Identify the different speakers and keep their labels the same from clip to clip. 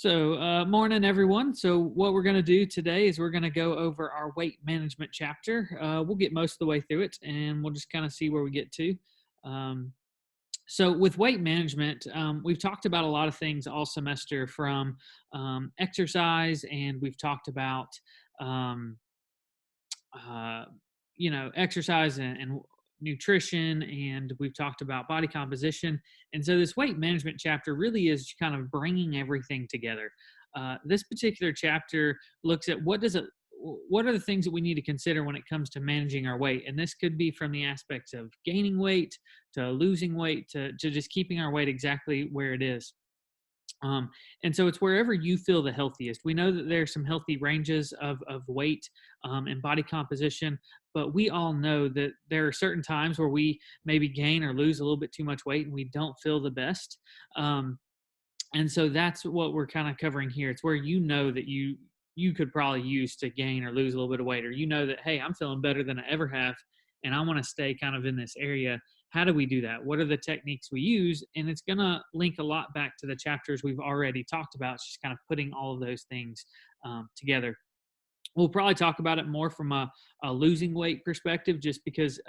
Speaker 1: Morning, everyone. So, what we're going to do today is we're going to go over our weight management chapter. We'll get most of the way through it and we'll just kind of see where we get to. Um, with weight management, we've talked about a lot of things all semester from exercise, and we've talked about, um, uh, exercise and nutrition, and we've talked about body composition. And so this weight management chapter really is kind of bringing everything together. This particular chapter looks at what are the things that we need to consider when it comes to managing our weight. And this could be from the aspects of gaining weight to losing weight to just keeping our weight exactly where it is. And so it's wherever you feel the healthiest. We know that there's some healthy ranges of weight and body composition, but we all know that there are certain times where we maybe gain or lose a little bit too much weight and we don't feel the best. And so that's what we're kind of covering here. It's where you know that you could probably use to gain or lose a little bit of weight, or you know that, hey, I'm feeling better than I ever have and I want to stay kind of in this area. How do we do that? What are the techniques we use? And it's going to link a lot back to the chapters we've already talked about. It's just kind of putting all of those things together. We'll probably talk about it more from a losing weight perspective, just because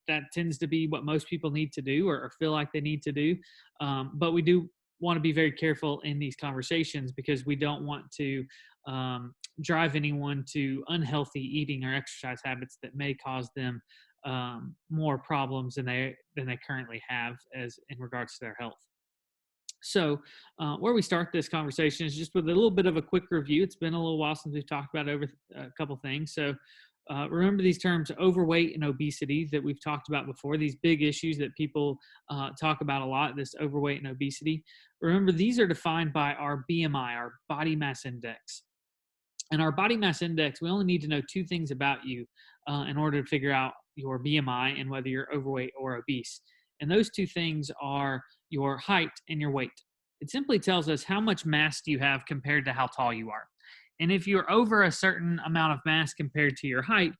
Speaker 1: that tends to be what most people need to do or feel like they need to do. But we do want to be very careful in these conversations because we don't want to drive anyone to unhealthy eating or exercise habits that may cause them more problems than they currently have as in regards to their health. Where we start this conversation is just with a little bit of a quick review. It's been a little while since we've talked about over a couple things. Remember these terms, overweight and obesity, that we've talked about before, these big issues that people talk about a lot, this overweight and obesity. Remember, these are defined by our BMI, our body mass index. And our body mass index, we only need to know two things about you in order to figure out your BMI and whether you're overweight or obese. And those two things are your height and your weight. It simply tells us how much mass do you have compared to how tall you are. And if you're over a certain amount of mass compared to your height,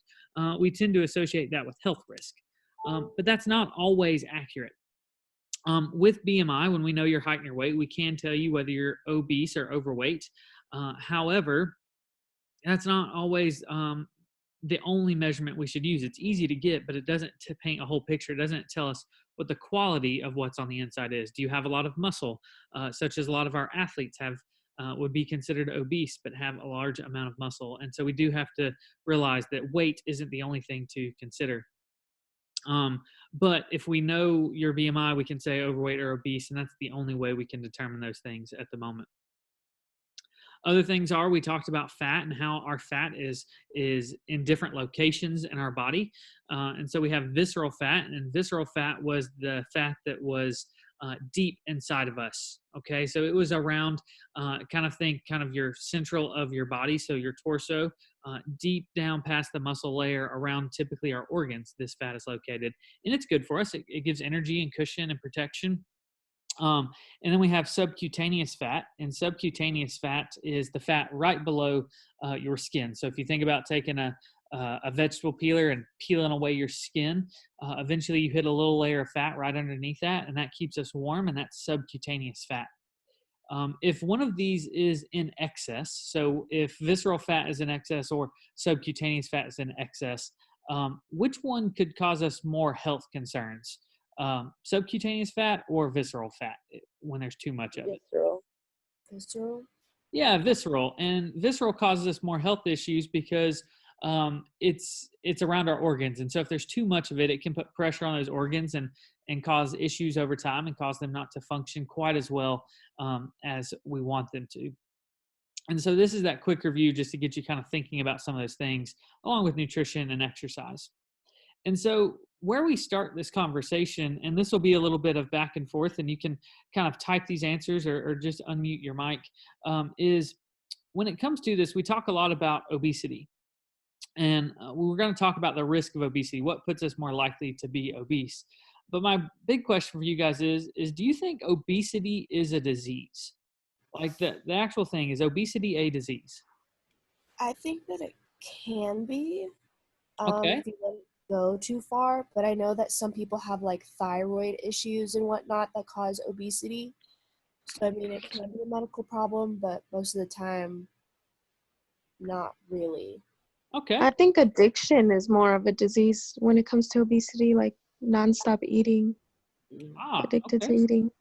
Speaker 1: we tend to associate that with health risk. But that's not always accurate. With BMI, when we know your height and your weight, we can tell you whether you're obese or overweight. However, that's not always the only measurement we should use. It's easy to get, but it doesn't paint a whole picture. It doesn't tell us what the quality of what's on the inside is. Do you have a lot of muscle, such as a lot of our athletes have, would be considered obese, but have a large amount of muscle? And so we do have to realize that weight isn't the only thing to consider. But if we know your BMI, we can say overweight or obese, and that's the only way we can determine those things at the moment. Other things are, we talked about fat and how our fat is in different locations in our body. And so we have visceral fat, and visceral fat was the fat that was deep inside of us. Okay, so it was around, kind of your central of your body, so your torso, deep down past the muscle layer around typically our organs. This fat is located, and it's good for us. It gives energy and cushion and protection. And then we have subcutaneous fat, and subcutaneous fat is the fat right below your skin. So if you think about taking a vegetable peeler and peeling away your skin, eventually you hit a little layer of fat right underneath that, and that keeps us warm, and that's subcutaneous fat. If one of these is in excess, so if visceral fat is in excess or subcutaneous fat is in excess, which one could cause us more health concerns? Subcutaneous fat or visceral fat when there's too much of it?
Speaker 2: Visceral.
Speaker 1: Yeah, visceral. And visceral causes us more health issues because it's around our organs. And so if there's too much of it, it can put pressure on those organs and cause issues over time and cause them not to function quite as well as we want them to. And so this is that quick review just to get you kind of thinking about some of those things along with nutrition and exercise. And so where we start this conversation, and this will be a little bit of back and forth, and you can kind of type these answers or just unmute your mic, is when it comes to this, we talk a lot about obesity. And we're going to talk about the risk of obesity, what puts us more likely to be obese. But my big question for you guys is do you think obesity is a disease? Like the actual thing, is obesity a disease?
Speaker 2: I think that it can be,
Speaker 1: Okay.
Speaker 2: if you don't go too far, but I know that some people have like thyroid issues and whatnot that cause obesity. So, I mean, it can be a medical problem, but most of the time, not really.
Speaker 1: Okay.
Speaker 3: I think addiction is more of a disease when it comes to obesity, like nonstop eating, addicted to
Speaker 1: Okay.
Speaker 3: eating.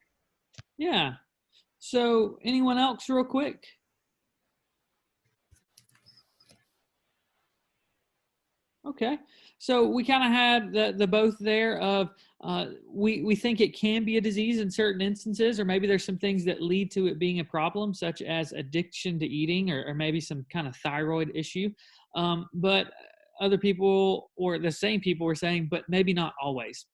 Speaker 1: Yeah. So anyone else real quick? Okay. So we kind of had the both there of we think it can be a disease in certain instances, or maybe there's some things that lead to it being a problem, such as addiction to eating, or maybe some kind of thyroid issue. But other people, or the same people, were saying, but maybe not always.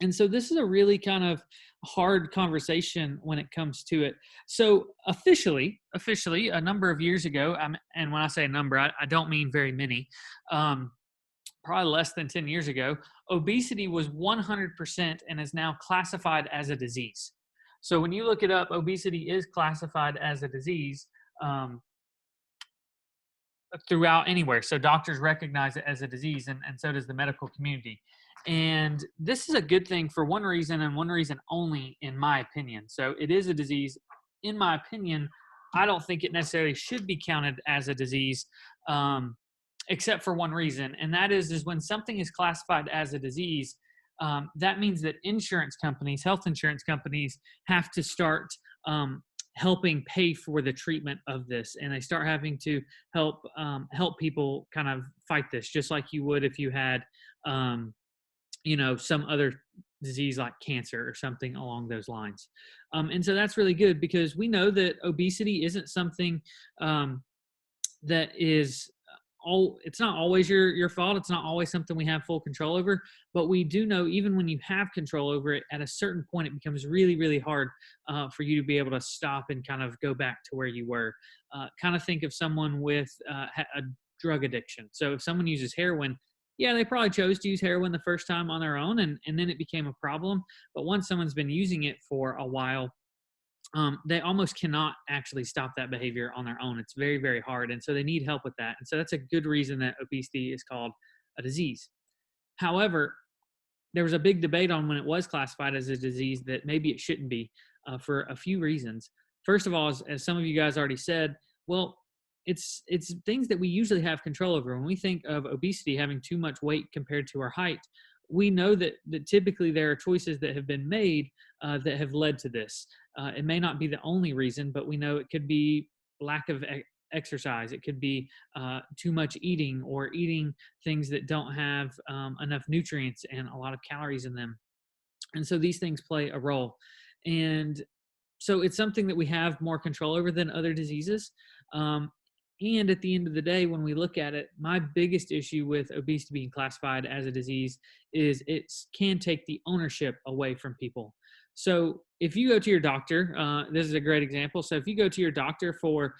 Speaker 1: And so this is a really kind of hard conversation when it comes to it. So officially, a number of years ago, and when I say a number, I don't mean very many. Probably less than 10 years ago, obesity was 100% and is now classified as a disease. So when you look it up, obesity is classified as a disease throughout anywhere. So doctors recognize it as a disease, and so does the medical community. And this is a good thing for one reason, and one reason only, in my opinion. So it is a disease. In my opinion, I don't think it necessarily should be counted as a disease. Except for one reason, and that is when something is classified as a disease, that means that insurance companies, health insurance companies, have to start helping pay for the treatment of this, and they start having to help people kind of fight this, just like you would if you had, some other disease like cancer or something along those lines. And so that's really good, because we know that obesity isn't something that is it's not always your fault. It's not always something we have full control over, but we do know even when you have control over it, at a certain point, it becomes really, really hard for you to be able to stop and kind of go back to where you were. Kind of think of someone with a drug addiction. So if someone uses heroin, yeah, they probably chose to use heroin the first time on their own, and then it became a problem. But once someone's been using it for a while, they almost cannot actually stop that behavior on their own. It's very, very hard. And so they need help with that. And so that's a good reason that obesity is called a disease. However, there was a big debate on when it was classified as a disease that maybe it shouldn't be, for a few reasons. First of all, as some of you guys already said, well, it's things that we usually have control over. When we think of obesity having too much weight compared to our height, we know that typically there are choices that have been made that have led to this. It may not be the only reason, but we know it could be lack of exercise. It could be too much eating, or eating things that don't have enough nutrients and a lot of calories in them. And so these things play a role. And so it's something that we have more control over than other diseases. And at the end of the day, when we look at it, my biggest issue with obesity being classified as a disease is it can take the ownership away from people. So if you go to your doctor, this is a great example. So if you go to your doctor for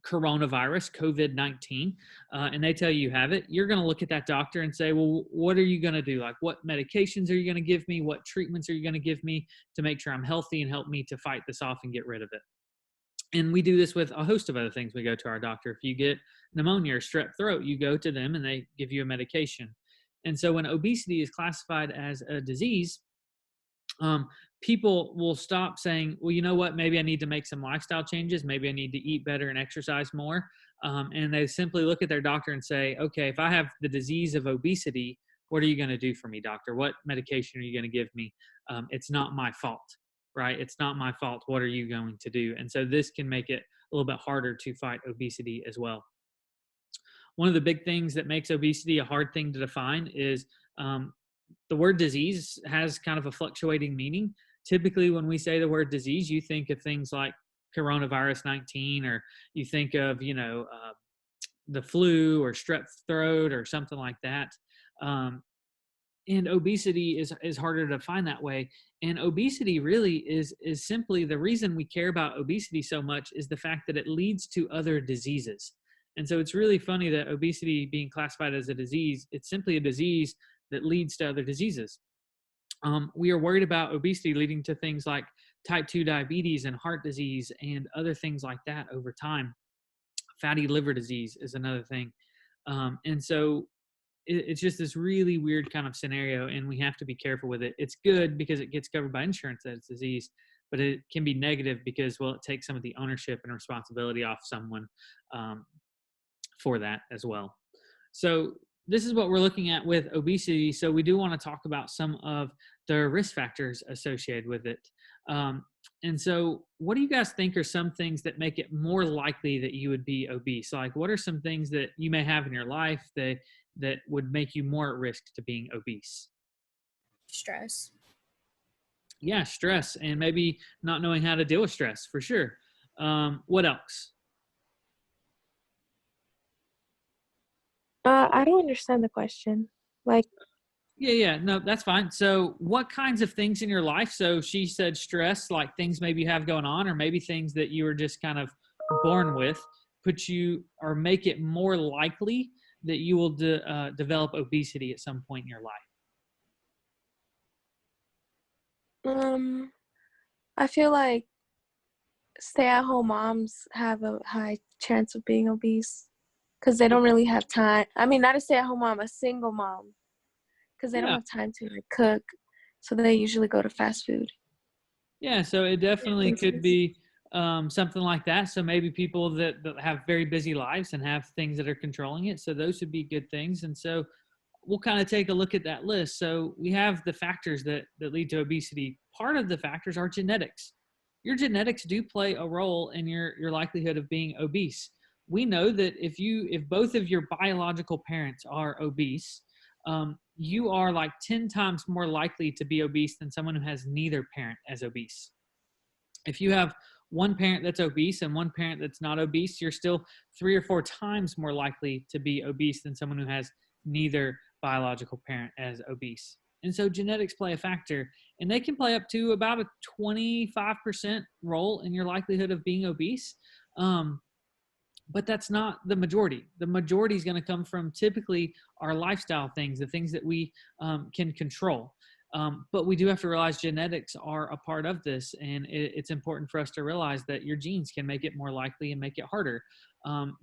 Speaker 1: coronavirus, COVID-19, and they tell you have it, you're going to look at that doctor and say, well, what are you going to do? Like, what medications are you going to give me? What treatments are you going to give me to make sure I'm healthy and help me to fight this off and get rid of it? And we do this with a host of other things. We go to our doctor. If you get pneumonia or strep throat, you go to them and they give you a medication. And so when obesity is classified as a disease, people will stop saying, well, you know what, maybe I need to make some lifestyle changes. Maybe I need to eat better and exercise more. And they simply look at their doctor and say, okay, if I have the disease of obesity, what are you going to do for me, doctor? What medication are you going to give me? It's not my fault, right? It's not my fault. What are you going to do? And so this can make it a little bit harder to fight obesity as well. One of the big things that makes obesity a hard thing to define is the word disease has kind of a fluctuating meaning. Typically, when we say the word disease, you think of things like coronavirus 19, or you think of, the flu or strep throat or something like that. And obesity is harder to define that way. And obesity really is simply, the reason we care about obesity so much is the fact that it leads to other diseases. And so it's really funny that obesity being classified as a disease, it's simply a disease that leads to other diseases. We are worried about obesity leading to things like type 2 diabetes and heart disease and other things like that over time. Fatty liver disease is another thing. And so it's just this really weird kind of scenario, and we have to be careful with it. It's good because it gets covered by insurance that it's disease, but it can be negative because, well, it takes some of the ownership and responsibility off someone for that as well. So this is what we're looking at with obesity. So we do want to talk about some of the risk factors associated with it. And so what do you guys think are some things that make it more likely that you would be obese? Like, what are some things that you may have in your life that would make you more at risk to being obese?
Speaker 2: Stress.
Speaker 1: Yeah, stress, and maybe not knowing how to deal with stress, for sure. What else?
Speaker 3: I don't understand the question. Like,
Speaker 1: Yeah, no, that's fine. So, what kinds of things in your life? So, she said stress, like things maybe you have going on, or maybe things that you were just kind of born with, put you or make it more likely that you will develop obesity at some point in your life.
Speaker 3: um, I feel like stay-at-home moms have a high chance of being obese because they don't really have time. I mean, not a stay-at-home mom, a single mom, because they don't
Speaker 1: Yeah,
Speaker 3: have time to like cook, so they usually go to fast food.
Speaker 1: yeah. So, it
Speaker 3: Yeah,
Speaker 1: definitely
Speaker 3: thanks,
Speaker 1: could
Speaker 3: sis.
Speaker 1: be something like that. So, maybe people that have very busy lives and have things that are controlling it. So, those would be good things. And so, we'll kind of take a look at that list. So we have the factors that lead to obesity. Part of the factors are genetics. Your genetics do play a role in your likelihood of being obese. We know that if both of your biological parents are obese, you are like 10 times more likely to be obese than someone who has neither parent as obese. If you have one parent that's obese and one parent that's not obese, you're still 3 or 4 times more likely to be obese than someone who has neither biological parent as obese. And so genetics play a factor, and they can play up to about a 25% role in your likelihood of being obese. Um, but that's not the majority. The majority is going to come from typically our lifestyle things, the things that we can control. But we do have to realize genetics are a part of this, and it's important for us to realize that your genes can make it more likely and make it harder.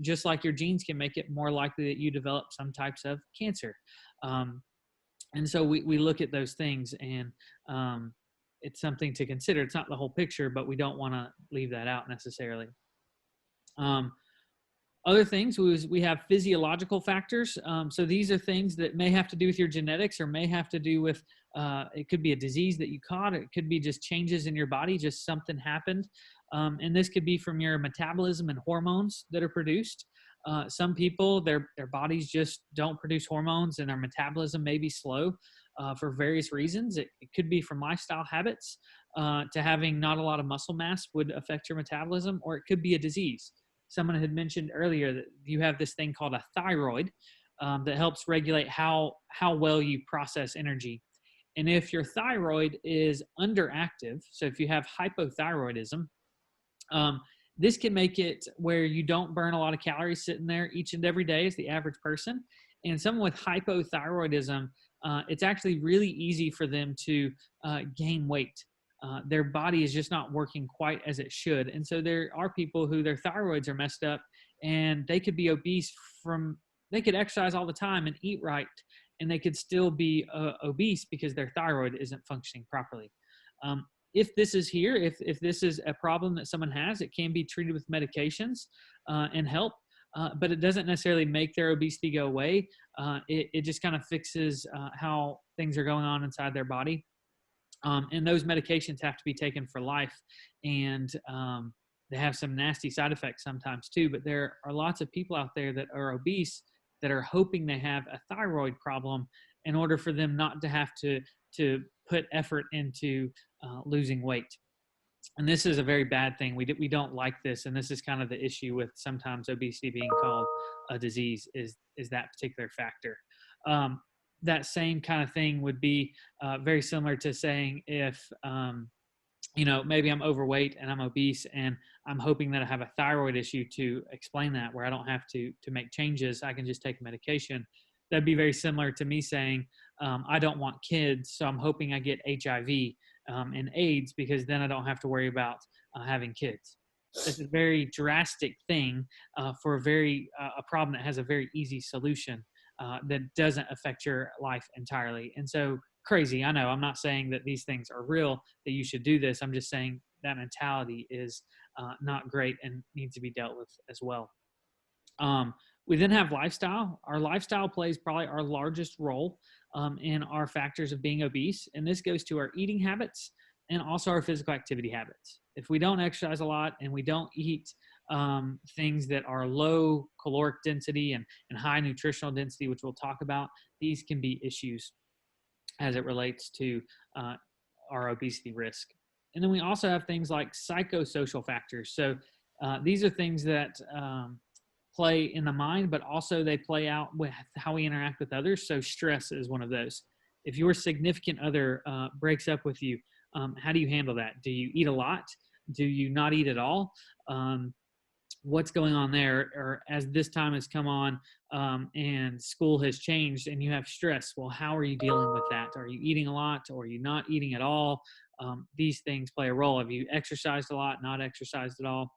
Speaker 1: Just like your genes can make it more likely that you develop some types of cancer. Um, and so we look at those things, and it's something to consider. It's not the whole picture, but we don't want to leave that out necessarily. Um, Other things was we have physiological factors. So these are things that may have to do with your genetics or may have to do with, it could be a disease that you caught. It could be just changes in your body, just something happened. And this could be from your metabolism and hormones that are produced. Some people, their bodies just don't produce hormones and their metabolism may be slow for various reasons. It could be from lifestyle habits to having not a lot of muscle mass would affect your metabolism, or it could be a disease. Someone had mentioned earlier that you have this thing called a thyroid that helps regulate how well you process energy. And if your thyroid is underactive, so if you have hypothyroidism, this can make it where you don't burn a lot of calories sitting there each and every day as the average person. And someone with hypothyroidism, it's actually really easy for them to gain weight. Their body is just not working quite as it should. And so there are people who their thyroids are messed up and they could be obese they could exercise all the time and eat right, and they could still be obese because their thyroid isn't functioning properly. If this is here, if this is a problem that someone has, it can be treated with medications and help. But it doesn't necessarily make their obesity go away. It just kind of fixes how things are going on inside their body. And those medications have to be taken for life, and they have some nasty side effects sometimes too. But there are lots of people out there that are obese that are hoping they have a thyroid problem in order for them not to have to put effort into losing weight. And this is a very bad thing. We don't like this, and this is kind of the issue with sometimes obesity being called a disease is that particular factor. That same kind of thing would be very similar to saying if maybe I'm overweight and I'm obese and I'm hoping that I have a thyroid issue to explain that, where I don't have to make changes. I can just take medication. That'd be very similar to me saying I don't want kids, so I'm hoping I get HIV and AIDS because then I don't have to worry about having kids. It's a very drastic thing for a problem that has a very easy solution that doesn't affect your life entirely. And so crazy, I know. I'm not saying that these things are real, that you should do this. I'm just saying that mentality is not great and needs to be dealt with as well. We then have lifestyle. Our lifestyle plays probably our largest role in our factors of being obese. And this goes to our eating habits and also our physical activity habits. If we don't exercise a lot and we don't eat things that are low caloric density and high nutritional density, which we'll talk about, these can be issues as it relates to our obesity risk. And then we also have things like psychosocial factors. So these are things that play in the mind, but also they play out with how we interact with others. So stress is one of those. If your significant other breaks up with you, how do you handle that? Do you eat a lot? Do you not eat at all? What's going on there? Or as this time has come on and school has changed and you have stress, well, how are you dealing with that? Are you eating a lot or are you not eating at all? These things play a role. Have you exercised a lot, not exercised at all?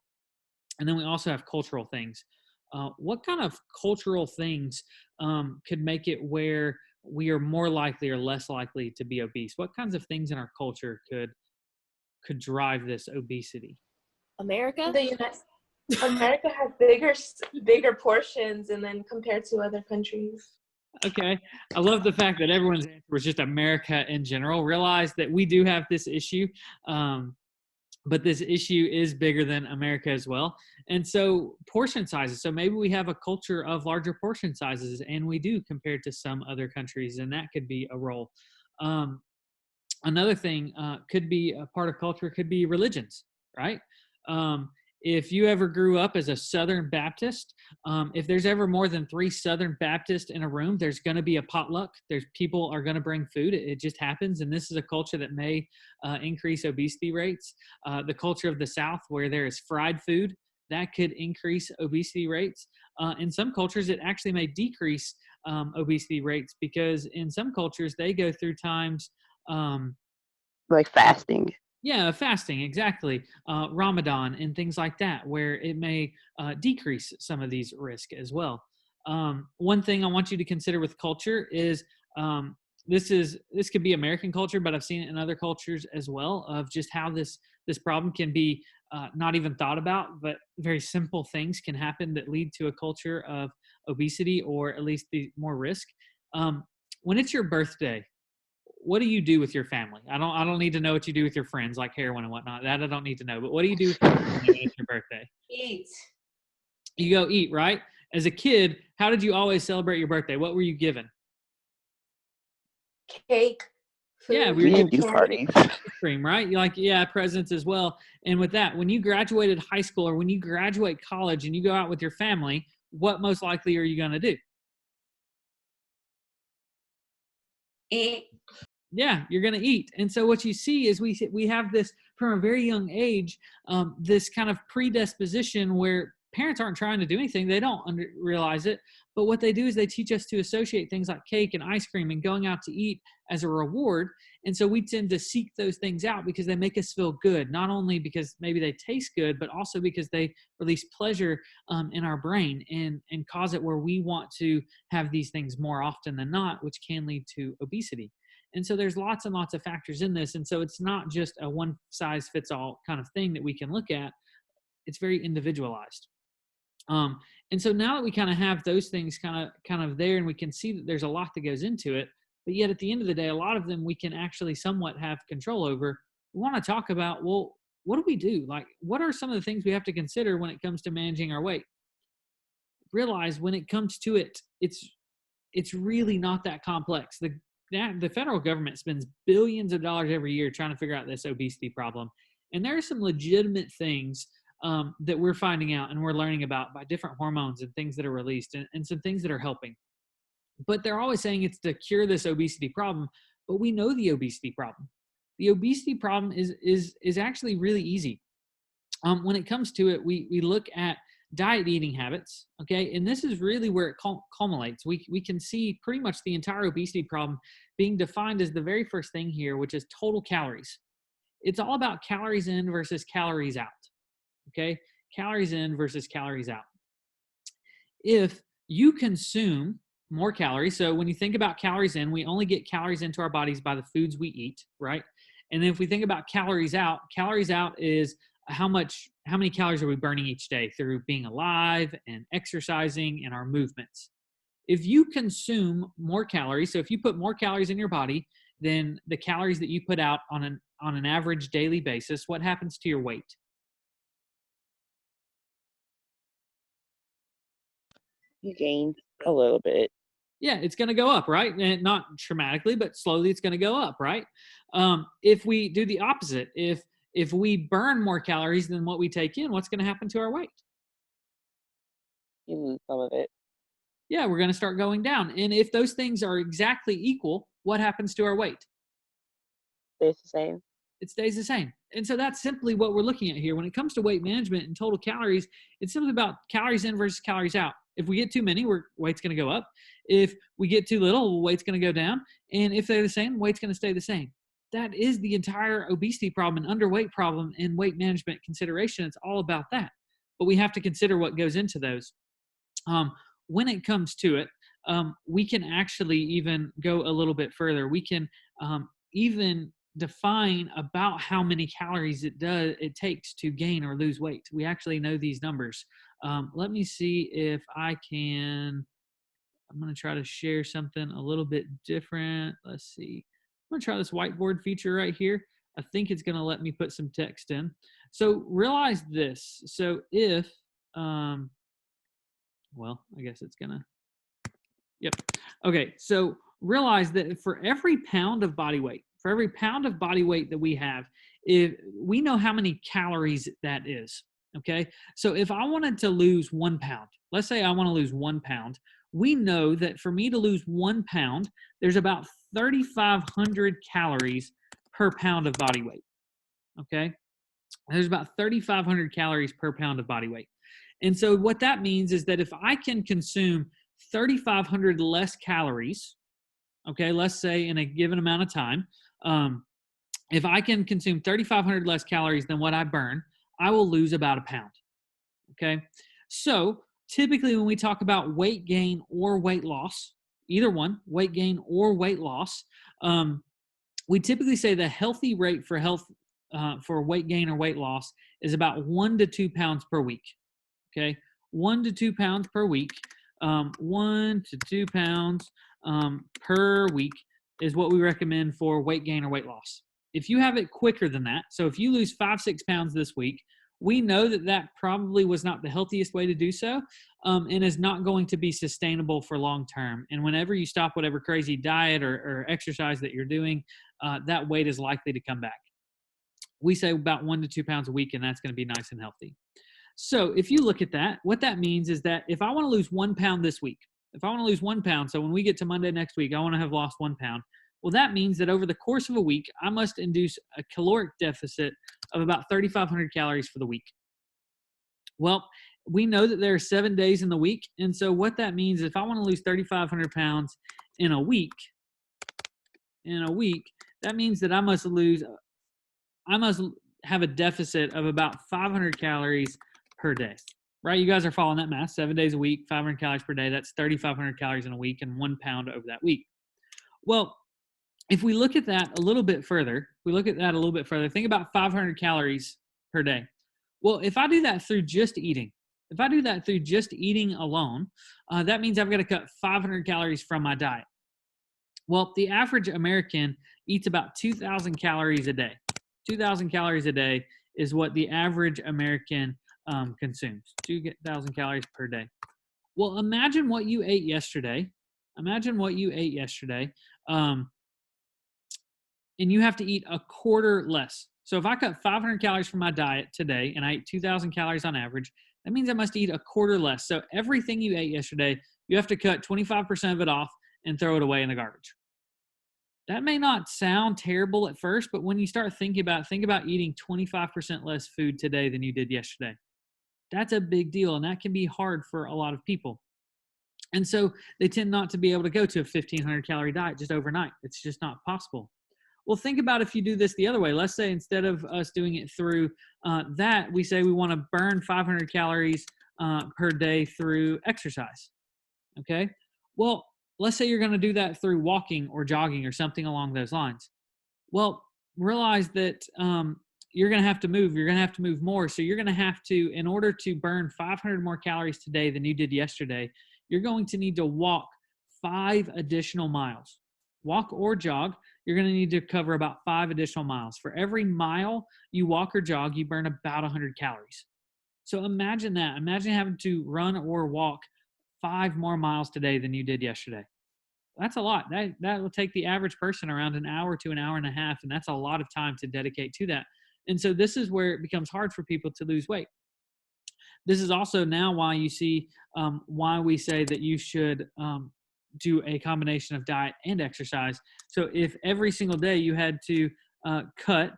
Speaker 1: And then we also have cultural things. What kind of cultural things could make it where we are more likely or less likely to be obese? What kinds of things in our culture could drive this obesity?
Speaker 2: America?
Speaker 3: America has bigger portions, and then compared to other countries.
Speaker 1: Okay. I love the fact that everyone's answer was just America in general. Realize that we do have this issue, but this issue is bigger than America as well. And so portion sizes. So maybe we have a culture of larger portion sizes, and we do compared to some other countries, and that could be a role. Another thing could be a part of culture, could be religions, right? If you ever grew up as a Southern Baptist, if there's ever more than 3 Southern Baptists in a room, there's going to be a potluck. People are going to bring food. It just happens. And this is a culture that may increase obesity rates. The culture of the South, where there is fried food, that could increase obesity rates. In some cultures, it actually may decrease obesity rates, because in some cultures, they go through times
Speaker 4: like fasting.
Speaker 1: Yeah, fasting, exactly. Ramadan and things like that, where it may decrease some of these risks as well. One thing I want you to consider with culture is this could be American culture, but I've seen it in other cultures as well, of just how this problem can be not even thought about, but very simple things can happen that lead to a culture of obesity, or at least the more risk. When it's your birthday, what do you do with your family? I don't need to know what you do with your friends, like heroin and whatnot. That I don't need to know. But what do you do with your family when it's your birthday?
Speaker 3: Eat.
Speaker 1: You go eat, right? As a kid, how did you always celebrate your birthday? What were you given?
Speaker 3: Cake. Food.
Speaker 1: Yeah,
Speaker 4: We didn't do parties.
Speaker 1: Ice cream, right? You like, yeah, presents as well. And with that, when you graduated high school or when you graduate college and you go out with your family, what most likely are you going to do?
Speaker 3: Eat.
Speaker 1: Yeah, you're going to eat. And so what you see is we have this from a very young age, this kind of predisposition where parents aren't trying to do anything. They don't realize it. But what they do is they teach us to associate things like cake and ice cream and going out to eat as a reward. And so we tend to seek those things out because they make us feel good, not only because maybe they taste good, but also because they release pleasure in our brain and cause it where we want to have these things more often than not, which can lead to obesity. And so there's lots and lots of factors in this. And so it's not just a one size fits all kind of thing that we can look at. It's very individualized. And so now that we kind of have those things kind of there, and we can see that there's a lot that goes into it, but yet at the end of the day, a lot of them we can actually somewhat have control over. We want to talk about, well, what do we do? Like, what are some of the things we have to consider when it comes to managing our weight? Realize when it comes to it, it's really not that complex. The federal government spends billions of dollars every year trying to figure out this obesity problem. And there are some legitimate things that we're finding out and we're learning about by different hormones and things that are released and some things that are helping. But they're always saying it's to cure this obesity problem, but we know the obesity problem. The obesity problem is actually really easy. When it comes to it, we look at diet eating habits, okay? And this is really where it culminates. We can see pretty much the entire obesity problem being defined as the very first thing here, which is total calories. It's all about calories in versus calories out, okay? Calories in versus calories out. If you consume more calories, so when you think about calories in, we only get calories into our bodies by the foods we eat, right? And then if we think about calories out is how many calories are we burning each day through being alive and exercising and our movements. If you consume more calories, so if you put more calories in your body than the calories that you put out on an average daily basis, what happens to your weight?
Speaker 4: You gained a little bit.
Speaker 1: Yeah, it's going to go up, right? And not dramatically, but slowly it's going to go up, right? If we do the opposite, if we burn more calories than what we take in, what's going to happen to our weight?
Speaker 4: You lose some of it.
Speaker 1: Yeah, we're going to start going down. And if those things are exactly equal, what happens to our weight?
Speaker 4: It's the same.
Speaker 1: It stays the same. And so that's simply what we're looking at here. When it comes to weight management and total calories, it's simply about calories in versus calories out. If we get too many, weight's going to go up. If we get too little, weight's going to go down. And if they're the same, weight's going to stay the same. That is the entire obesity problem and underweight problem and weight management consideration. It's all about that. But we have to consider what goes into those. When it comes to it, we can actually even go a little bit further. We can even define about how many calories it takes to gain or lose weight. We actually know these numbers. Let me see if I can. I'm going to try to share something a little bit different. Let's see. I'm going to try this whiteboard feature right here. I think it's going to let me put some text in. So realize this. So if, well, I guess it's going to, yep. Okay, so realize that for every pound of body weight, that we have, if we know how many calories that is, okay? So if I wanted to lose 1 pound, let's say I want to lose 1 pound, we know that for me to lose 1 pound, there's about 3,500 calories per pound of body weight, okay? There's about 3,500 calories per pound of body weight. And so what that means is that if I can consume 3,500 less calories, okay, let's say in a given amount of time, if I can consume 3,500 less calories than what I burn, I will lose about 1 pound, okay? So typically when we talk about weight gain or weight loss, either one, weight gain or weight loss, we typically say the healthy rate for weight gain or weight loss is about 1 to 2 pounds per week, okay? 1 to 2 pounds per week. 1 to 2 pounds per week is what we recommend for weight gain or weight loss. If you have it quicker than that, so if you lose 5-6 pounds this week, we know that probably was not the healthiest way to do so, and is not going to be sustainable for long term. And whenever you stop whatever crazy diet or exercise that you're doing, that weight is likely to come back. We say about 1 to 2 pounds a week, and that's going to be nice and healthy. So if you look at that, what that means is that if I want to lose 1 pound this week, if I want to lose 1 pound, so when we get to Monday next week, I want to have lost 1 pound. Well, that means that over the course of a week, I must induce a caloric deficit of about 3,500 calories for the week. Well, we know that there are 7 days in the week. And so what that means is if I want to lose 3,500 pounds in a week, that means that I must have a deficit of about 500 calories per day, right? You guys are following that math. 7 days a week, 500 calories per day. That's 3,500 calories in a week and 1 pound over that week. Well, if we look at that a little bit further, think about 500 calories per day. Well, if I do that through just eating, alone, that means I've got to cut 500 calories from my diet. Well, the average American eats about 2,000 calories a day. 2,000 calories a day is what the average American consumes, 2,000 calories per day. Well, imagine what you ate yesterday. And you have to eat a quarter less. So if I cut 500 calories from my diet today and I ate 2,000 calories on average, that means I must eat a quarter less. So everything you ate yesterday, you have to cut 25% of it off and throw it away in the garbage. That may not sound terrible at first, but when you start think about eating 25% less food today than you did yesterday. That's a big deal, and that can be hard for a lot of people. And so they tend not to be able to go to a 1,500 calorie diet just overnight. It's just not possible. Well, think about if you do this the other way. Let's say instead of us doing it through that, we say we want to burn 500 calories per day through exercise. Okay? Well, let's say you're going to do that through walking or jogging or something along those lines. Well, realize that you're going to have to move. You're going to have to move more. So you're going to have to, in order to burn 500 more calories today than you did yesterday, you're going to need to walk 5 additional miles. Walk or jog, you're going to need to cover about 5 additional miles. For every mile you walk or jog, you burn about 100 calories. So imagine that. Imagine having to run or walk 5 more miles today than you did yesterday. That's a lot. That will take the average person around an hour to an hour and a half, and that's a lot of time to dedicate to that. And so this is where it becomes hard for people to lose weight. This is also now why you see why we say that you should do a combination of diet and exercise. So if every single day you had to cut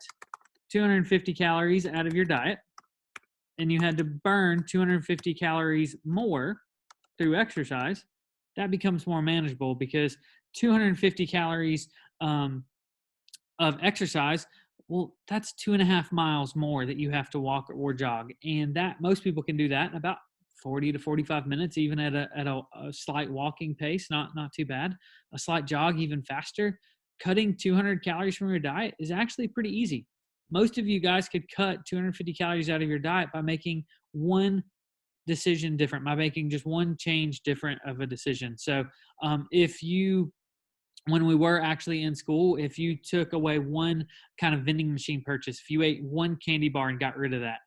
Speaker 1: 250 calories out of your diet and you had to burn 250 calories more through exercise, that becomes more manageable, because 250 calories of exercise, well, that's 2.5 miles more that you have to walk or jog. And that most people can do that in about 40 to 45 minutes, even at a slight walking pace, not too bad. A slight jog, even faster. Cutting 200 calories from your diet is actually pretty easy. Most of you guys could cut 250 calories out of your diet by making one decision different, by making just one change different of a decision. So when we were actually in school, if you took away one kind of vending machine purchase, if you ate one candy bar and got rid of that,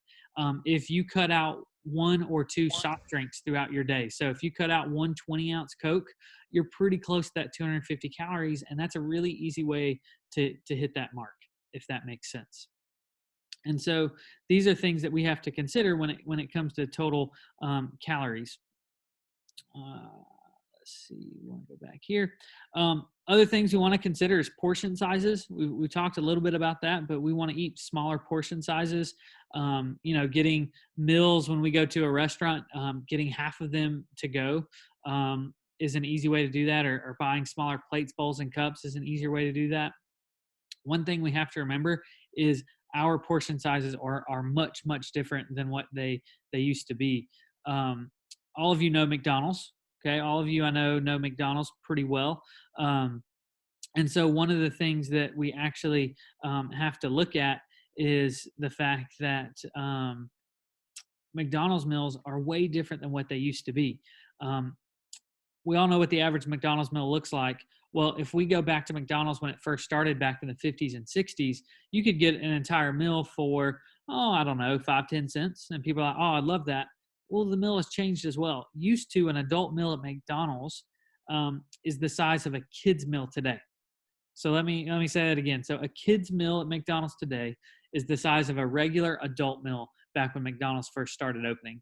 Speaker 1: if you cut out 1 or 2 soft drinks throughout your day. So if you cut out 1 20-ounce Coke, you're pretty close to that 250 calories. And that's a really easy way to hit that mark, if that makes sense. And so these are things that we have to consider when it comes to total calories. Let's see, we want to go back here. Other things we want to consider is portion sizes. We talked a little bit about that, but we want to eat smaller portion sizes. Getting meals when we go to a restaurant, getting half of them to go is an easy way to do that, or buying smaller plates, bowls, and cups is an easier way to do that. One thing we have to remember is our portion sizes are much, much different than what they used to be. All of you know McDonald's. Okay, all of you I know McDonald's pretty well. And so one of the things that we actually have to look at is the fact that McDonald's meals are way different than what they used to be. We all know what the average McDonald's meal looks like. Well, if we go back to McDonald's when it first started back in the 50s and 60s, you could get an entire meal for, I don't know, 5-10 cents. And people are like, I'd love that. Well, the meal has changed as well. Used to, an adult meal at McDonald's is the size of a kid's meal today. So let me say that again. So a kid's meal at McDonald's today is the size of a regular adult meal back when McDonald's first started opening.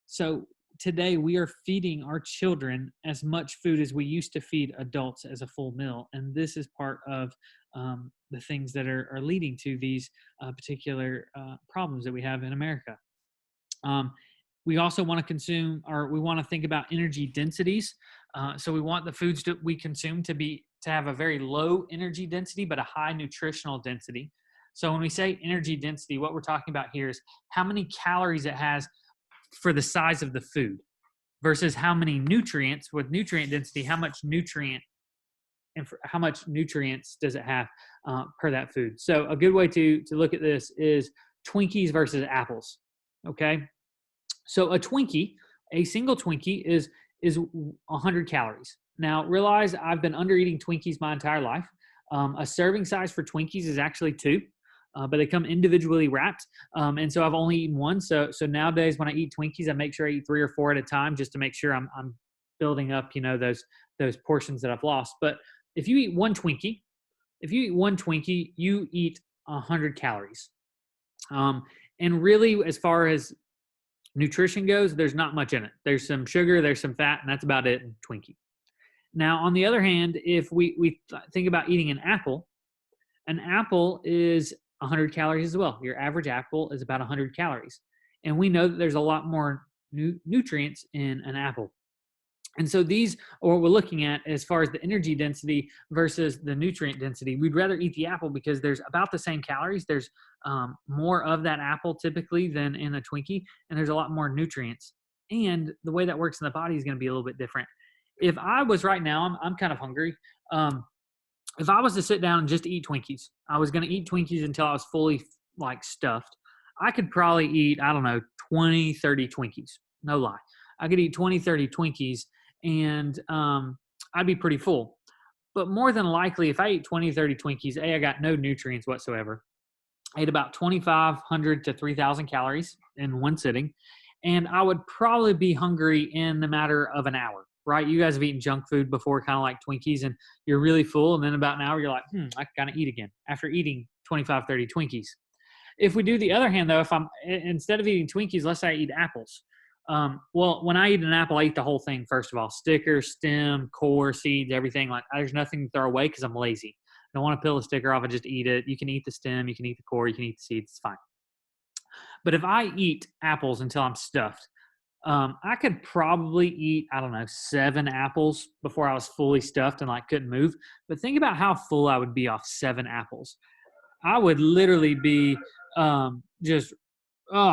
Speaker 1: So today we are feeding our children as much food as we used to feed adults as a full meal. And this is part of the things that are leading to these particular problems that we have in America. We also want to consume, or we want to think about energy densities. So we want the foods that we consume to have a very low energy density, but a high nutritional density. So when we say energy density, what we're talking about here is how many calories it has for the size of the food versus how many nutrients. With nutrient density, how much nutrients does it have per that food. So a good way to look at this is Twinkies versus apples. Okay. So a single Twinkie is 100 calories. Now realize I've been under eating Twinkies my entire life. A serving size for Twinkies is actually 2. But they come individually wrapped. And so I've only eaten 1. So nowadays when I eat Twinkies, I make sure I eat 3 or 4 at a time just to make sure I'm building up, those portions that I've lost. But if you eat one Twinkie, you eat 100 calories. And really, as far as nutrition goes, there's not much in it. There's some sugar, there's some fat, and that's about it in Twinkie. Now, on the other hand, if we think about eating an apple is 100 calories as well. Your average apple is about 100 calories. And we know that there's a lot more nutrients in an apple. And so these are what we're looking at as far as the energy density versus the nutrient density. We'd rather eat the apple because there's about the same calories. There's more of that apple typically than in a Twinkie, and there's a lot more nutrients. And the way that works in the body is going to be a little bit different. If I was right now, I'm kind of hungry. if I was to sit down and just eat Twinkies, I was going to eat Twinkies until I was fully like stuffed. I could probably eat, I don't know, 20, 30 Twinkies. No lie. I could eat 20, 30 Twinkies and I'd be pretty full. But more than likely, if I eat 20, 30 Twinkies, I got no nutrients whatsoever. I ate about 2,500 to 3,000 calories in one sitting. And I would probably be hungry in the matter of an hour, right? You guys have eaten junk food before, kind of like Twinkies, and you're really full. And then about an hour, you're like, I can kind of eat again after eating 25, 30 Twinkies. If we do the other hand, though, if I'm instead of eating Twinkies, let's say I eat apples. Well, when I eat an apple, I eat the whole thing, first of all, sticker, stem, core, seeds, everything. Like there's nothing to throw away because I'm lazy. I don't want to peel the sticker off and just eat it. You can eat the stem, you can eat the core, you can eat the seeds. It's fine. But if I eat apples until I'm stuffed, I could probably eat, I don't know, 7 apples before I was fully stuffed and like couldn't move. But think about how full I would be off 7 apples. I would literally be just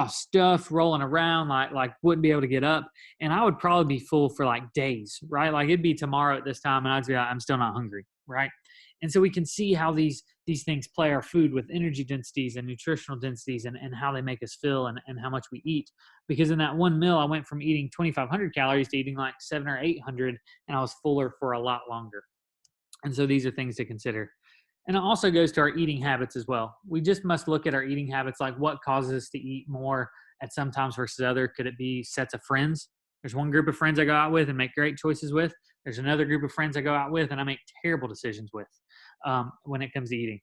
Speaker 1: stuffed, rolling around, like wouldn't be able to get up, and I would probably be full for like days, right? Like it'd be tomorrow at this time, and I'd be like, I'm still not hungry, right? And so we can see how these things play our food with energy densities and nutritional densities and how they make us feel and how much we eat. Because in that one meal, I went from eating 2,500 calories to eating like 700 or 800, and I was fuller for a lot longer. And so these are things to consider. And it also goes to our eating habits as well. We just must look at our eating habits, like what causes us to eat more at some times versus other. Could it be sets of friends? There's one group of friends I go out with and make great choices with. There's another group of friends I go out with and I make terrible decisions with when it comes to eating.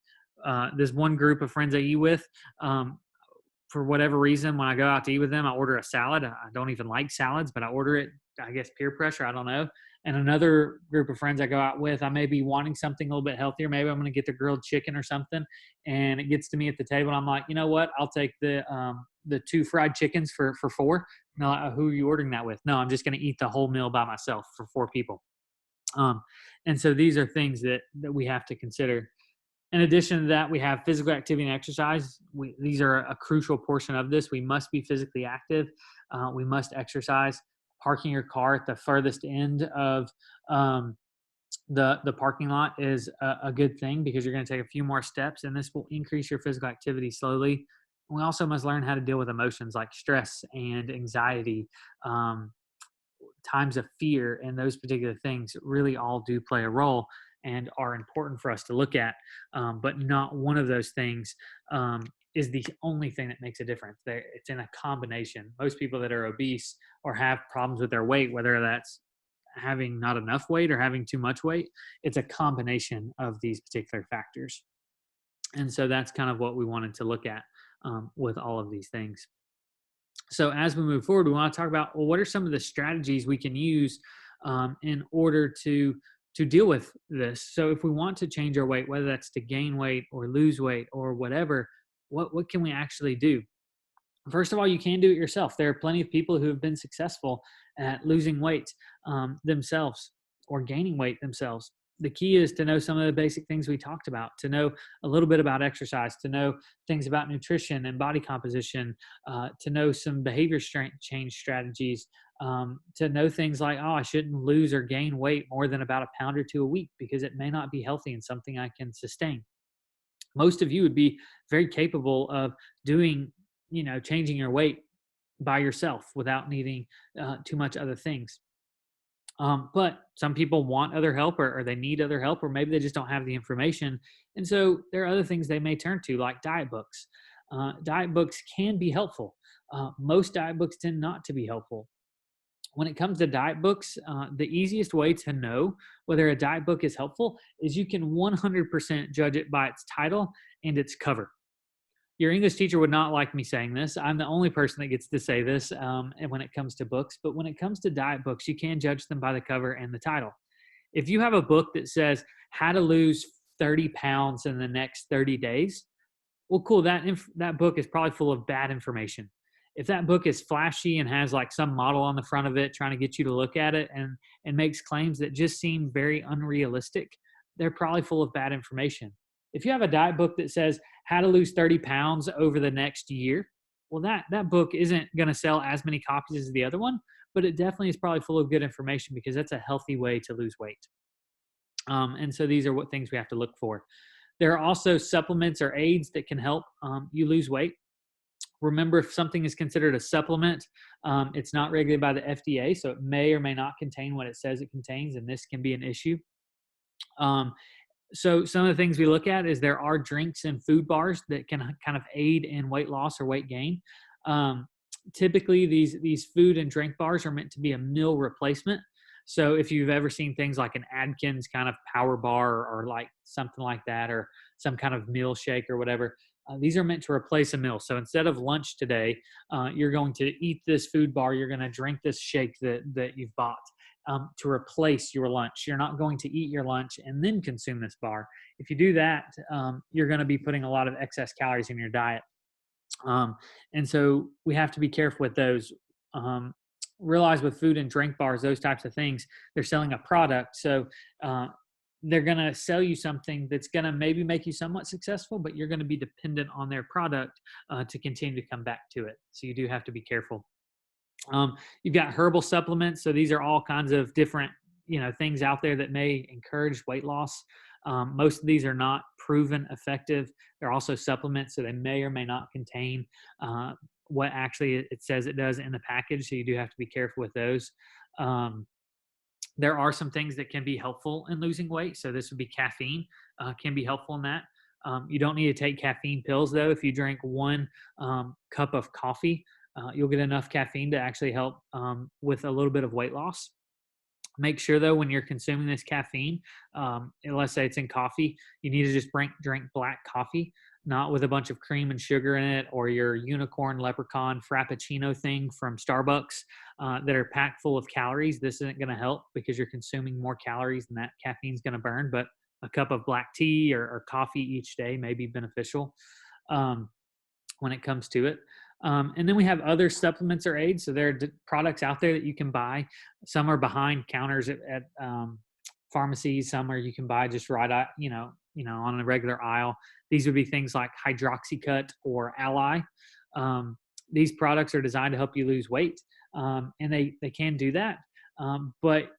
Speaker 1: There's one group of friends I eat with. For whatever reason, when I go out to eat with them, I order a salad. I don't even like salads, but I order it, I guess, peer pressure. I don't know. And another group of friends I go out with, I may be wanting something a little bit healthier. Maybe I'm going to get the grilled chicken or something. And it gets to me at the table. And I'm like, you know what? I'll take the 2 fried chickens for 4. No, who are you ordering that with? No, I'm just going to eat the whole meal by myself for 4 people. And so these are things that we have to consider. In addition to that, we have physical activity and exercise. These are a crucial portion of this. We must be physically active. We must exercise. Parking your car at the furthest end of the parking lot is a good thing because you're going to take a few more steps, and this will increase your physical activity slowly. We also must learn how to deal with emotions like stress and anxiety, times of fear, and those particular things really all do play a role and are important for us to look at. But not one of those things is the only thing that makes a difference. It's in a combination. Most people that are obese or have problems with their weight, whether that's having not enough weight or having too much weight, it's a combination of these particular factors. And so that's kind of what we wanted to look at with all of these things. So as we move forward, we want to talk about, well, what are some of the strategies we can use in order to deal with this? So if we want to change our weight, whether that's to gain weight or lose weight or whatever, what can we actually do? First of all, you can do it yourself. There are plenty of people who have been successful at losing weight themselves or gaining weight themselves. The key is to know some of the basic things we talked about, to know a little bit about exercise, to know things about nutrition and body composition, to know some behavior change strategies, to know things like, I shouldn't lose or gain weight more than about 1 pound or 2 a week because it may not be healthy and something I can sustain. Most of you would be very capable of doing, changing your weight by yourself without needing too much other things. But some people want other help or they need other help, or maybe they just don't have the information. And so there are other things they may turn to, like diet books. Diet books can be helpful. Most diet books tend not to be helpful. When it comes to diet books, the easiest way to know whether a diet book is helpful is you can 100% judge it by its title and its cover. Your English teacher would not like me saying this. I'm the only person that gets to say this when it comes to books. But when it comes to diet books, you can judge them by the cover and the title. If you have a book that says how to lose 30 pounds in the next 30 days, well, cool. That book is probably full of bad information. If that book is flashy and has like some model on the front of it trying to get you to look at it and makes claims that just seem very unrealistic, they're probably full of bad information. If you have a diet book that says how to lose 30 pounds over the next year, well, that book isn't going to sell as many copies as the other one, but it definitely is probably full of good information because that's a healthy way to lose weight. And so these are what things we have to look for. There are also supplements or aids that can help you lose weight. Remember, if something is considered a supplement, it's not regulated by the FDA, so it may or may not contain what it says it contains, and this can be an issue. So some of the things we look at is there are drinks and food bars that can kind of aid in weight loss or weight gain. Typically, these food and drink bars are meant to be a meal replacement. So if you've ever seen things like an Atkins kind of power bar or like something like that, or some kind of meal shake or whatever, these are meant to replace a meal. So instead of lunch today, you're going to eat this food bar, you're going to drink this shake that you've bought to replace your lunch. You're not going to eat your lunch and then consume this bar. If you do that, you're going to be putting a lot of excess calories in your diet. And so we have to be careful with those. Realize with food and drink bars, those types of things, they're selling a product. So they're going to sell you something that's going to maybe make you somewhat successful, but you're going to be dependent on their product to continue to come back to it. So you do have to be careful. You've got herbal supplements. So these are all kinds of different, things out there that may encourage weight loss. Most of these are not proven effective. They're also supplements, so they may or may not contain what actually it says it does in the package. So you do have to be careful with those. There are some things that can be helpful in losing weight. So this would be caffeine, can be helpful in that. You don't need to take caffeine pills though. If you drink 1 cup of coffee, you'll get enough caffeine to actually help with a little bit of weight loss. Make sure though, when you're consuming this caffeine, let's say it's in coffee, you need to just drink black coffee, not with a bunch of cream and sugar in it, or your unicorn leprechaun frappuccino thing from Starbucks that are packed full of calories. This isn't going to help because you're consuming more calories than that caffeine's going to burn. But a cup of black tea or coffee each day may be beneficial when it comes to it. And then we have other supplements or aids. So there are products out there that you can buy. Some are behind counters at pharmacies. Some are you can buy just right out, on a regular aisle. These would be things like Hydroxycut or Ally. These products are designed to help you lose weight, and they can do that. But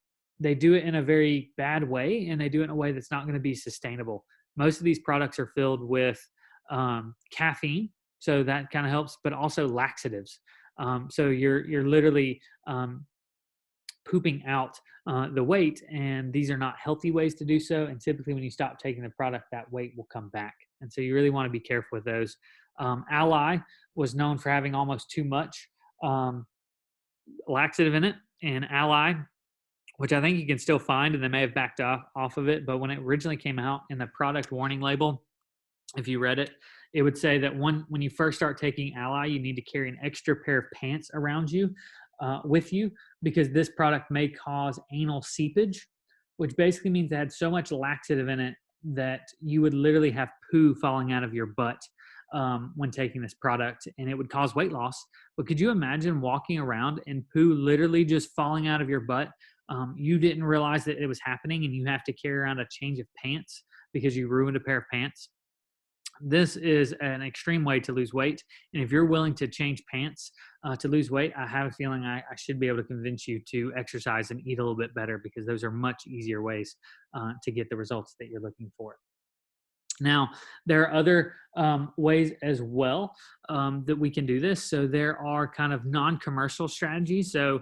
Speaker 1: they do it in a very bad way, and they do it in a way that's not going to be sustainable. Most of these products are filled with caffeine. So that kind of helps, but also laxatives. So you're literally pooping out the weight, and these are not healthy ways to do so. And typically when you stop taking the product, that weight will come back. And so you really want to be careful with those. Ally was known for having almost too much laxative in it, and Ally, which I think you can still find, and they may have backed off of it, but when it originally came out in the product warning label, if you read it, it would say that when you first start taking Ally, you need to carry an extra pair of pants around you with you, because this product may cause anal seepage, which basically means it had so much laxative in it that you would literally have poo falling out of your butt when taking this product, and it would cause weight loss. But could you imagine walking around and poo literally just falling out of your butt? You didn't realize that it was happening, and you have to carry around a change of pants because you ruined a pair of pants. This is an extreme way to lose weight. And if you're willing to change pants to lose weight, I have a feeling I should be able to convince you to exercise and eat a little bit better, because those are much easier ways to get the results that you're looking for. Now, there are other ways as well that we can do this. So there are kind of non-commercial strategies. So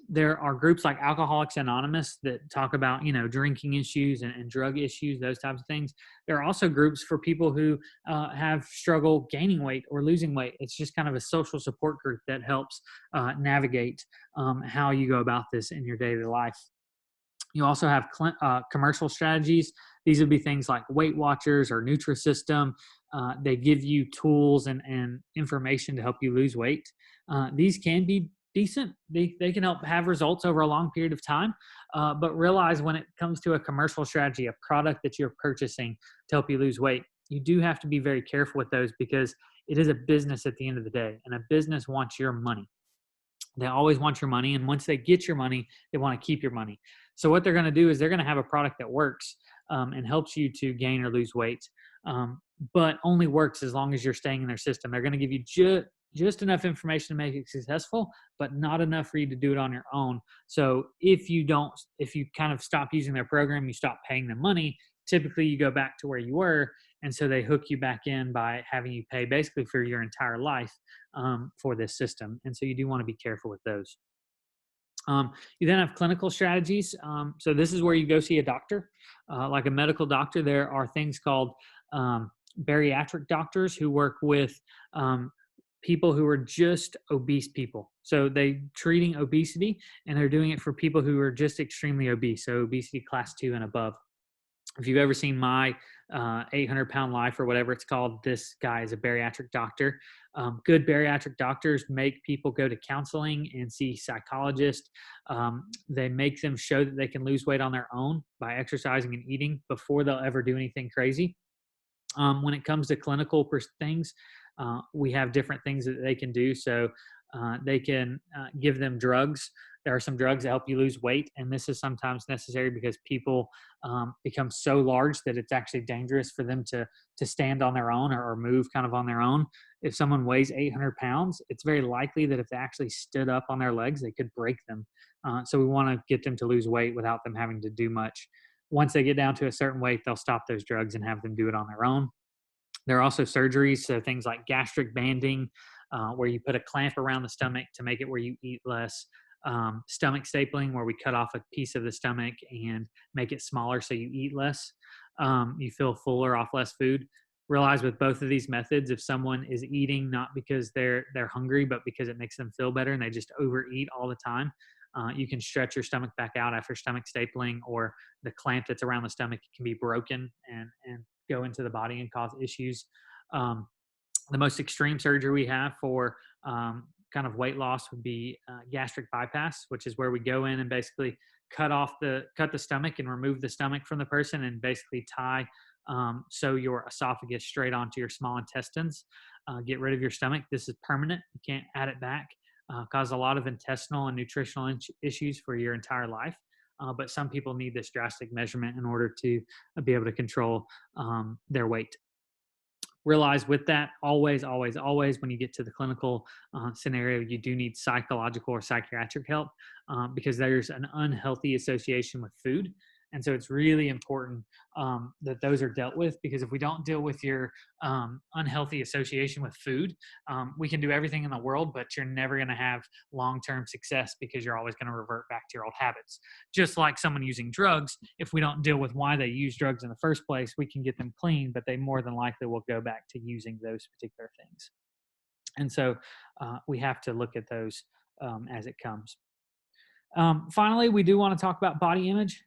Speaker 1: there are groups like Alcoholics Anonymous that talk about, drinking issues and drug issues, those types of things. There are also groups for people who have struggle gaining weight or losing weight. It's just kind of a social support group that helps navigate how you go about this in your daily life. You also have commercial strategies. These would be things like Weight Watchers or Nutrisystem. They give you tools and information to help you lose weight. These can be decent. They can help have results over a long period of time. But realize when it comes to a commercial strategy, a product that you're purchasing to help you lose weight, you do have to be very careful with those, because it is a business at the end of the day, and a business wants your money. They always want your money, and once they get your money, they want to keep your money. So what they're going to do is they're going to have a product that works and helps you to gain or lose weight, but only works as long as you're staying in their system. They're going to give you just enough information to make it successful, but not enough for you to do it on your own. So if you kind of stop using their program, you stop paying them money, typically you go back to where you were. And so they hook you back in by having you pay basically for your entire life for this system. And so you do want to be careful with those. You then have clinical strategies. So this is where you go see a doctor, like a medical doctor. There are things called bariatric doctors who work with people who are just obese people. So they treating obesity, and they're doing it for people who are just extremely obese. So obesity class 2 and above. If you've ever seen my 800-pound life or whatever it's called, this guy is a bariatric doctor. Good bariatric doctors make people go to counseling and see psychologists. They make them show that they can lose weight on their own by exercising and eating before they'll ever do anything crazy. When it comes to clinical things, we have different things that they can do. So they can give them drugs. There are some drugs that help you lose weight, and this is sometimes necessary because people become so large that it's actually dangerous for them to stand on their own or move kind of on their own. If someone weighs 800 pounds, it's very likely that if they actually stood up on their legs, they could break them. So we want to get them to lose weight without them having to do much. Once they get down to a certain weight, they'll stop those drugs and have them do it on their own. There are also surgeries, so things like gastric banding, where you put a clamp around the stomach to make it where you eat less. Stomach stapling, where we cut off a piece of the stomach and make it smaller so you eat less. You feel fuller off less food. Realize with both of these methods, if someone is eating not because they're hungry, but because it makes them feel better and they just overeat all the time, you can stretch your stomach back out after stomach stapling, or the clamp that's around the stomach can be broken and go into the body and cause issues. The most extreme surgery we have for kind of weight loss would be gastric bypass, which is where we go in and basically cut the stomach and remove the stomach from the person and basically tie so your esophagus straight onto your small intestines. Get rid of your stomach. This is permanent. You can't add it back. Cause a lot of intestinal and nutritional issues for your entire life. But some people need this drastic measurement in order to be able to control their weight. Realize with that, always, when you get to the clinical scenario, you do need psychological or psychiatric help because there's an unhealthy association with food. And so it's really important that those are dealt with, because if we don't deal with your unhealthy association with food, we can do everything in the world, but you're never going to have long-term success because you're always going to revert back to your old habits. Just like someone using drugs, if we don't deal with why they use drugs in the first place, we can get them clean, but they more than likely will go back to using those particular things. And so we have to look at those as it comes. Finally, we do want to talk about body image.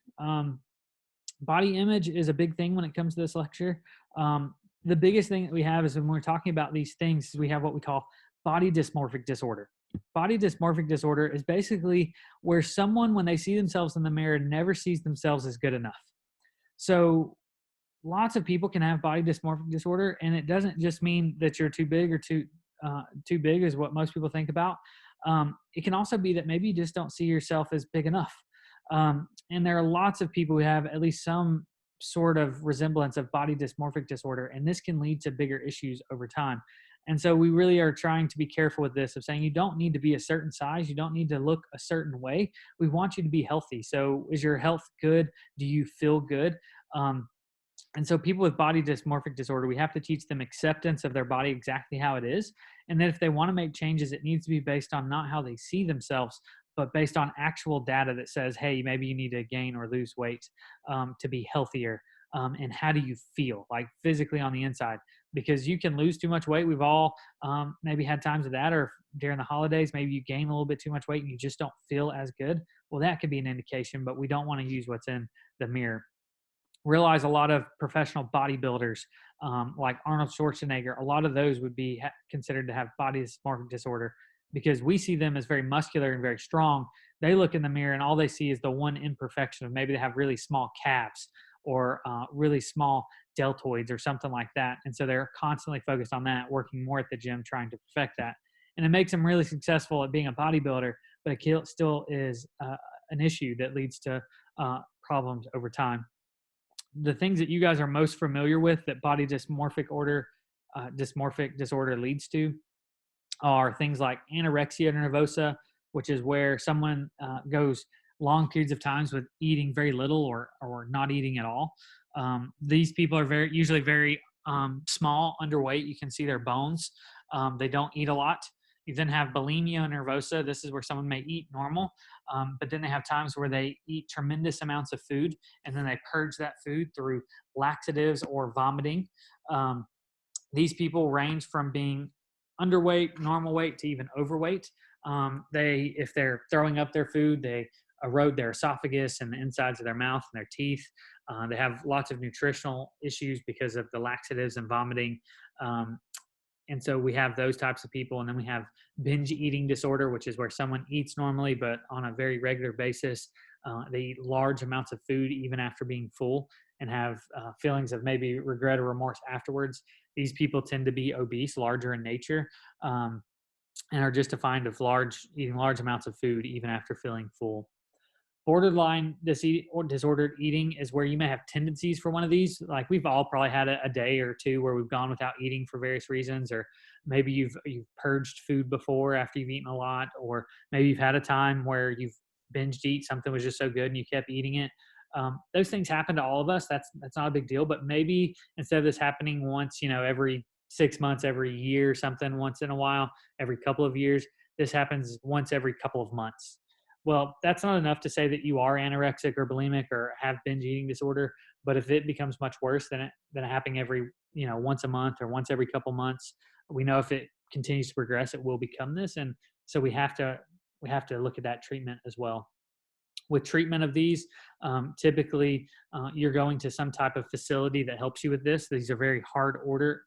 Speaker 1: Body image is a big thing when it comes to this lecture. The biggest thing that we have is when we're talking about these things, we have what we call body dysmorphic disorder. Body dysmorphic disorder is basically where someone, when they see themselves in the mirror, never sees themselves as good enough. So lots of people can have body dysmorphic disorder, and it doesn't just mean that you're too big or too big is what most people think about. It can also be that maybe you just don't see yourself as big enough. And there are lots of people who have at least some sort of resemblance of body dysmorphic disorder, and this can lead to bigger issues over time. And so we really are trying to be careful with this, of saying you don't need to be a certain size. You don't need to look a certain way. We want you to be healthy. So is your health good? Do you feel good? And so people with body dysmorphic disorder, we have to teach them acceptance of their body exactly how it is. And then if they want to make changes, it needs to be based on not how they see themselves, but based on actual data that says, hey, maybe you need to gain or lose weight to be healthier. And how do you feel, like physically on the inside? Because you can lose too much weight. We've all maybe had times of that, or during the holidays, maybe you gain a little bit too much weight and you just don't feel as good. Well, that could be an indication, but we don't want to use what's in the mirror. Realize a lot of professional bodybuilders like Arnold Schwarzenegger, a lot of those would be considered to have body dysmorphic disorder because we see them as very muscular and very strong. They look in the mirror and all they see is the one imperfection of maybe they have really small calves or really small deltoids or something like that. And so they're constantly focused on that, working more at the gym, trying to perfect that. And it makes them really successful at being a bodybuilder, but it still is an issue that leads to problems over time. The things that you guys are most familiar with that body dysmorphic disorder leads to are things like anorexia nervosa, which is where someone goes long periods of times with eating very little or not eating at all. These people are usually very small, underweight. You can see their bones. They don't eat a lot. You then have bulimia nervosa. This is where someone may eat normal, but then they have times where they eat tremendous amounts of food and then they purge that food through laxatives or vomiting. These people range from being underweight, normal weight, to even overweight. If they're throwing up their food, they erode their esophagus and the insides of their mouth and their teeth. They have lots of nutritional issues because of the laxatives and vomiting. And so we have those types of people. And then we have binge eating disorder, which is where someone eats normally, but on a very regular basis, they eat large amounts of food even after being full and have feelings of maybe regret or remorse afterwards. These people tend to be obese, larger in nature, and are just defined of eating large amounts of food even after feeling full. Borderline disordered eating is where you may have tendencies for one of these. Like we've all probably had a day or two where we've gone without eating for various reasons, or maybe you've purged food before after you've eaten a lot, or maybe you've had a time where you've binged eat, something was just so good and you kept eating it. Those things happen to all of us. That's not a big deal. But maybe instead of this happening once, every 6 months, every year, something once in a while, every couple of years, this happens once every couple of months. Well, that's not enough to say that you are anorexic or bulimic or have binge eating disorder. But if it becomes much worse than it happening every, once a month or once every couple months, we know if it continues to progress, it will become this. And so we have to look at that treatment as well. With treatment of these, typically you're going to some type of facility that helps you with this. These are very hard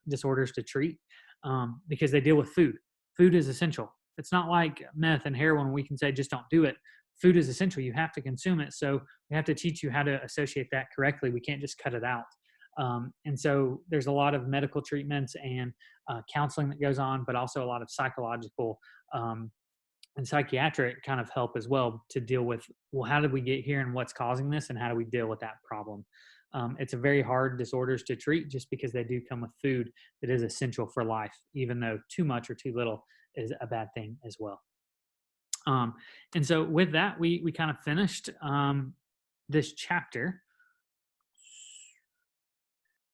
Speaker 1: disorders to treat because they deal with food. Food is essential. It's not like meth and heroin. We can say, just don't do it. Food is essential. You have to consume it. So we have to teach you how to associate that correctly. We can't just cut it out. And so there's a lot of medical treatments and counseling that goes on, but also a lot of psychological and psychiatric kind of help as well to deal with, well, how did we get here and what's causing this and how do we deal with that problem? It's a very hard disorders to treat just because they do come with food that is essential for life, even though too much or too little is a bad thing as well. And so with that, we kind of finished this chapter.